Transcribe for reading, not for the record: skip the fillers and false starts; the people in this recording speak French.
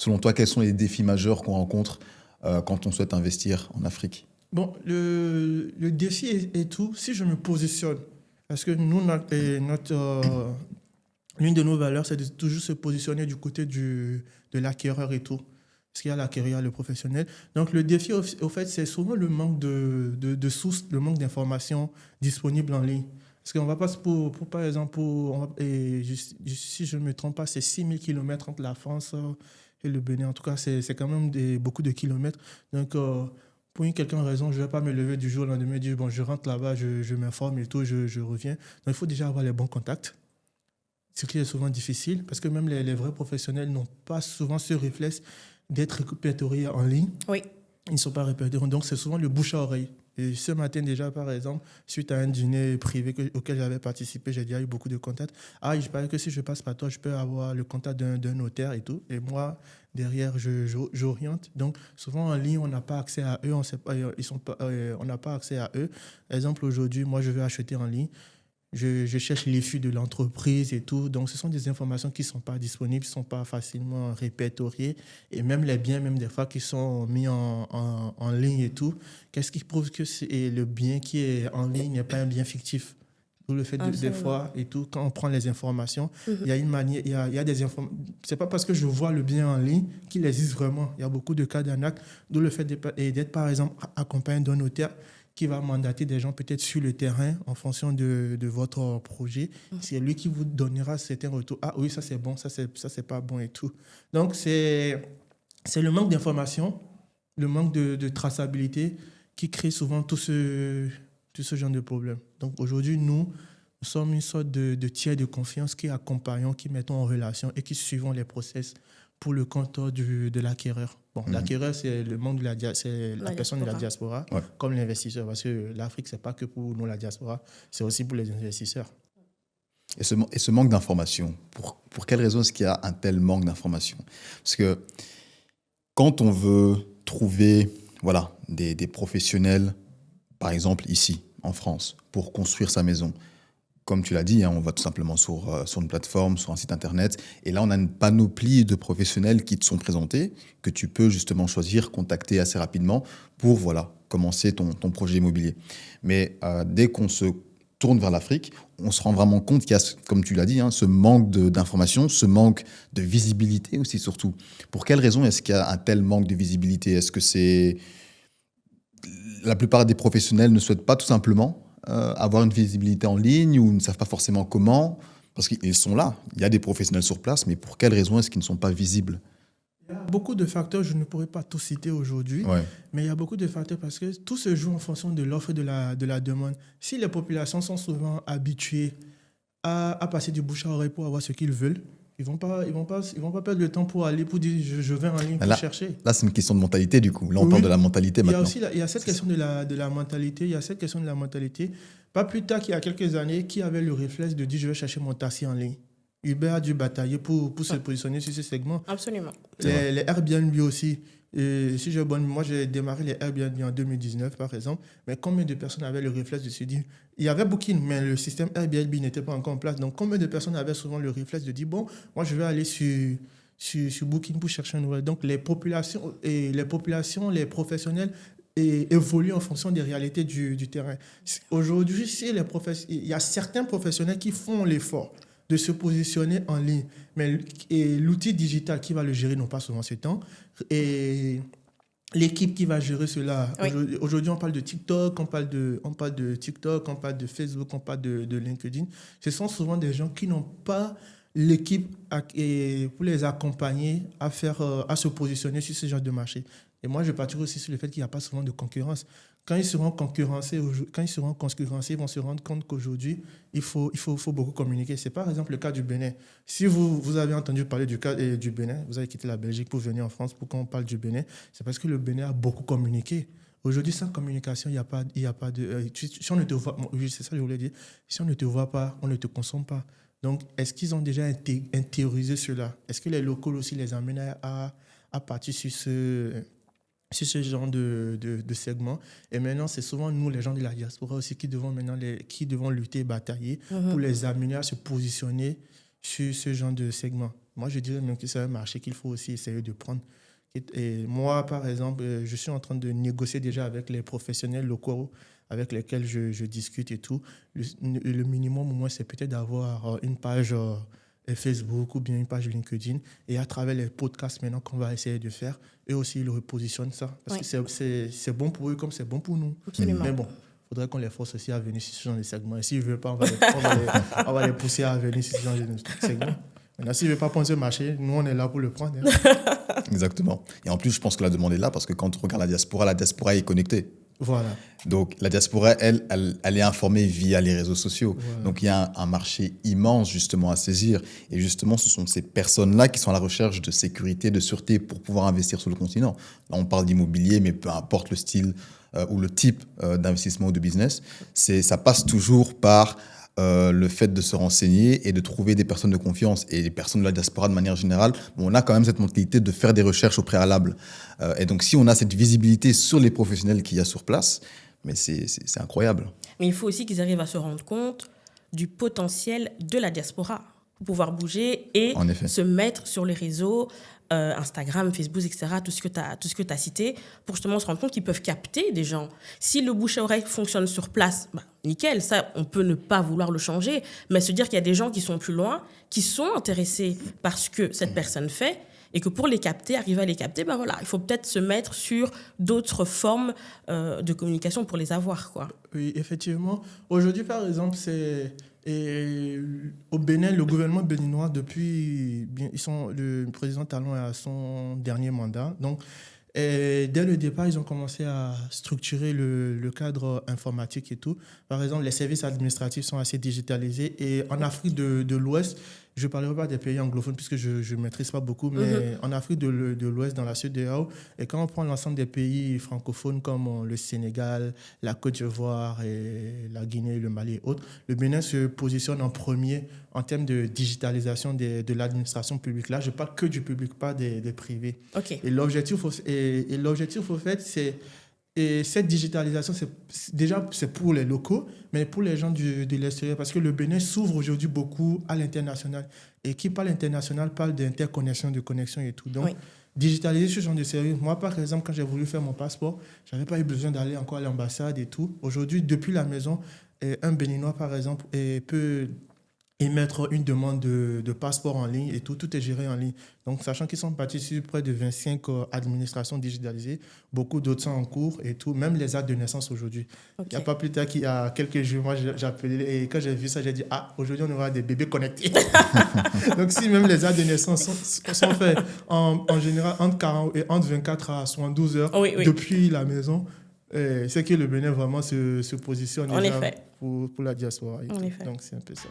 Selon toi, quels sont les défis majeurs qu'on rencontre quand on souhaite investir en Afrique? Bon, le défi est tout si je me positionne. Parce que nous, l'une de nos valeurs, c'est de toujours se positionner du côté de l'acquéreur et tout. Parce qu'il y a l'acquéreur, il y a le professionnel. Donc, le défi, au fait, c'est souvent le manque de sources, le manque d'informations disponibles en ligne. Parce qu'on va pas, par exemple, si je ne me trompe pas, c'est 6000 kilomètres entre la France et le Bénin. En tout cas, c'est quand même beaucoup de kilomètres. Donc, pour une quelconque raison, je ne vais pas me lever du jour au lendemain et dire, bon, je rentre là-bas, je m'informe et tout, je reviens. Donc, il faut déjà avoir les bons contacts. Ce qui est souvent difficile, parce que même les vrais professionnels n'ont pas souvent ce réflexe d'être répertoriés en ligne. Oui. Ils ne sont pas répertoriés. Donc, c'est souvent le bouche à oreille. Et ce matin, déjà, par exemple, suite à un dîner privé auquel j'avais participé, j'ai déjà eu beaucoup de contacts. Ah, je parlais que si je passe par toi, je peux avoir le contact d'un notaire et tout. Et moi, derrière, j'oriente. Donc, souvent en ligne, on n'a pas accès à eux. On n'a pas accès à eux. Exemple, aujourd'hui, moi, je veux acheter en ligne. Je cherche les flux de l'entreprise et tout. Donc, ce sont des informations qui ne sont pas disponibles, qui ne sont pas facilement répertoriées. Et même les biens, même des fois, qui sont mis en ligne et tout. Qu'est-ce qui prouve que le bien qui est en ligne n'est pas un bien fictif? D'où le fait des fois et tout, quand on prend les informations, il y a une manière, il y a des informations. C'est pas parce que je vois le bien en ligne qu'il existe vraiment. Il y a beaucoup de cas d'arnaque. D'où le fait d'être, par exemple, accompagné d'un notaire qui va mandater des gens peut-être sur le terrain en fonction de votre projet. C'est lui qui vous donnera certains retours. Ah oui, ça c'est bon, ça c'est pas bon et tout. Donc c'est le manque d'information, le manque de traçabilité qui crée souvent tout ce genre de problème. Donc aujourd'hui, nous sommes une sorte de tiers de confiance qui accompagnons, qui mettons en relation et qui suivons les process pour le compte de l'acquéreur. Bon, l'acquéreur, c'est le monde c'est la personne de la diaspora, comme l'investisseur, parce que l'Afrique, c'est pas que pour nous la diaspora, c'est aussi pour les investisseurs. Et ce manque d'information, pour quelle raison est-ce qu'il y a un tel manque d'information? Parce que quand on veut trouver des professionnels, par exemple ici, en France, pour construire sa maison, comme tu l'as dit, on va tout simplement sur une plateforme, sur un site internet. Et là, on a une panoplie de professionnels qui te sont présentés, que tu peux justement choisir, contacter assez rapidement pour commencer ton projet immobilier. Mais dès qu'on se tourne vers l'Afrique, on se rend vraiment compte qu'il y a, comme tu l'as dit, ce manque d'informations, ce manque de visibilité aussi surtout. Pour quelle raison est-ce qu'il y a un tel manque de visibilité? Est-ce que c'est... La plupart des professionnels ne souhaitent pas tout simplement avoir une visibilité en ligne ou ne savent pas forcément comment, parce qu'ils sont là. Il y a des professionnels sur place, mais pour quelles raisons est-ce qu'ils ne sont pas visibles? Il y a beaucoup de facteurs, je ne pourrais pas tout citer aujourd'hui, mais il y a beaucoup de facteurs parce que tout se joue en fonction de l'offre et de la demande. Si les populations sont souvent habituées à passer du bouche à oreille pour avoir ce qu'ils veulent, ils vont pas perdre le temps pour aller pour dire je vais en ligne pour chercher. Là, c'est une question de mentalité du coup. Là, on parle de la mentalité maintenant. Il y a cette question de la mentalité. Il y a cette question de la mentalité. Pas plus tard qu'il y a quelques années, qui avait le réflexe de dire je vais chercher mon taxi en ligne. Uber a dû batailler pour se positionner sur ce segment. Absolument. Les Airbnb aussi. Et si moi, j'ai démarré les Airbnb en 2019, par exemple. Mais combien de personnes avaient le réflexe de se dire... Il y avait Booking, mais le système Airbnb n'était pas encore en place. Donc, combien de personnes avaient souvent le réflexe de dire, bon, moi, je vais aller sur Booking pour chercher un nouvel. Donc, les populations, les professionnels évoluent en fonction des réalités du terrain. Aujourd'hui, il y a certains professionnels qui font l'effort de se positionner en ligne. Mais l'outil digital qui va le gérer n'ont pas souvent ce temps. Et l'équipe qui va gérer cela. Aujourd'hui, on parle de TikTok, on parle de TikTok, on parle de Facebook, on parle de LinkedIn. Ce sont souvent des gens qui n'ont pas l'équipe pour les accompagner à se positionner sur ce genre de marché. Et moi, je partirai aussi sur le fait qu'il n'y a pas souvent de concurrence. Quand ils seront concurrencés, ils vont se rendre compte qu'aujourd'hui, il faut beaucoup communiquer. C'est par exemple le cas du Bénin. Si vous avez entendu parler du cas du Bénin, vous avez quitté la Belgique pour venir en France pour qu'on parle du Bénin, c'est parce que le Bénin a beaucoup communiqué. Aujourd'hui, sans communication, il n'y a pas de... si on ne te voit, c'est ça que je voulais dire. Si on ne te voit pas, on ne te consomme pas. Donc, est-ce qu'ils ont déjà intériorisé cela? Est-ce que les locaux aussi les amènent à partir sur ce genre de segment? Et maintenant, c'est souvent nous, les gens de la diaspora aussi, qui devons lutter et batailler pour les amener à se positionner sur ce genre de segment. Moi, je dirais même que c'est un marché qu'il faut aussi essayer de prendre. Et moi, par exemple, je suis en train de négocier déjà avec les professionnels locaux avec lesquels je discute et tout. Le minimum, au moins, c'est peut-être d'avoir une page Facebook ou bien une page LinkedIn. Et à travers les podcasts maintenant qu'on va essayer de faire, eux aussi, ils repositionnent ça. Parce que c'est bon pour eux comme c'est bon pour nous. Absolument. Mais bon, il faudrait qu'on les force aussi à venir sur ce genre de segment. Et s'ils ne veulent pas, on va les pousser à venir sur ce genre de segment. Maintenant, s'ils ne veulent pas prendre ce marché, nous, on est là pour le prendre. Hein. Exactement. Et en plus, je pense que la demande est là parce que quand on regarde la diaspora est connectée. Voilà. Donc, la diaspora, elle est informée via les réseaux sociaux. Voilà. Donc, il y a un marché immense, justement, à saisir. Et justement, ce sont ces personnes-là qui sont à la recherche de sécurité, de sûreté pour pouvoir investir sur le continent. Là, on parle d'immobilier, mais peu importe le style ou le type d'investissement ou de business, ça passe toujours par le fait de se renseigner et de trouver des personnes de confiance. Et les personnes de la diaspora, de manière générale, on a quand même cette mentalité de faire des recherches au préalable. Et donc, si on a cette visibilité sur les professionnels qu'il y a sur place, mais c'est incroyable. Mais il faut aussi qu'ils arrivent à se rendre compte du potentiel de la diaspora pour pouvoir bouger et se mettre sur les réseaux, Instagram, Facebook, etc., tout ce que tu as cité, pour justement se rendre compte qu'ils peuvent capter des gens. Si le bouche à oreille fonctionne sur place, nickel, ça, on peut ne pas vouloir le changer, mais se dire qu'il y a des gens qui sont plus loin, qui sont intéressés par ce que cette personne fait, et que pour les capter, arriver à les capter, voilà, il faut peut-être se mettre sur d'autres formes de communication pour les avoir, quoi. Oui, effectivement. Aujourd'hui, par exemple, au Bénin, le gouvernement béninois, le président Talon est à son dernier mandat. Donc, dès le départ, ils ont commencé à structurer le cadre informatique et tout. Par exemple, les services administratifs sont assez digitalisés. Et en Afrique de l'Ouest, je ne parlerai pas des pays anglophones puisque je ne maîtrise pas beaucoup, mais en Afrique de l'Ouest, dans la CEDEAO, et quand on prend l'ensemble des pays francophones comme le Sénégal, la Côte d'Ivoire, et la Guinée, le Mali et autres, le Bénin se positionne en premier en termes de digitalisation de l'administration publique. Là, je parle que du public, pas des privés. Okay. Et l'objectif, au fait, c'est... Et cette digitalisation, c'est pour les locaux, mais pour les gens de l'extérieur, parce que le Bénin s'ouvre aujourd'hui beaucoup à l'international. Et qui parle international parle d'interconnexion, de connexion et tout. Donc, digitaliser ce genre de service. Moi, par exemple, quand j'ai voulu faire mon passeport, je n'avais pas eu besoin d'aller encore à l'ambassade et tout. Aujourd'hui, depuis la maison, un Béninois, par exemple, peut émettre une demande de passeport en ligne et tout est géré en ligne. Donc, sachant qu'ils sont partis sur près de 25 administrations digitalisées, beaucoup d'autres sont en cours et tout, même les actes de naissance aujourd'hui. Il n'y a pas plus tard qu'il y a quelques jours, moi j'ai appelé et quand j'ai vu ça, j'ai dit « aujourd'hui on aura des bébés connectés ». Donc, si même les actes de naissance sont faits en général entre 24 à 72 heures depuis la maison, c'est que le Bénin vraiment se positionne déjà pour la diaspora. Donc, c'est un peu ça.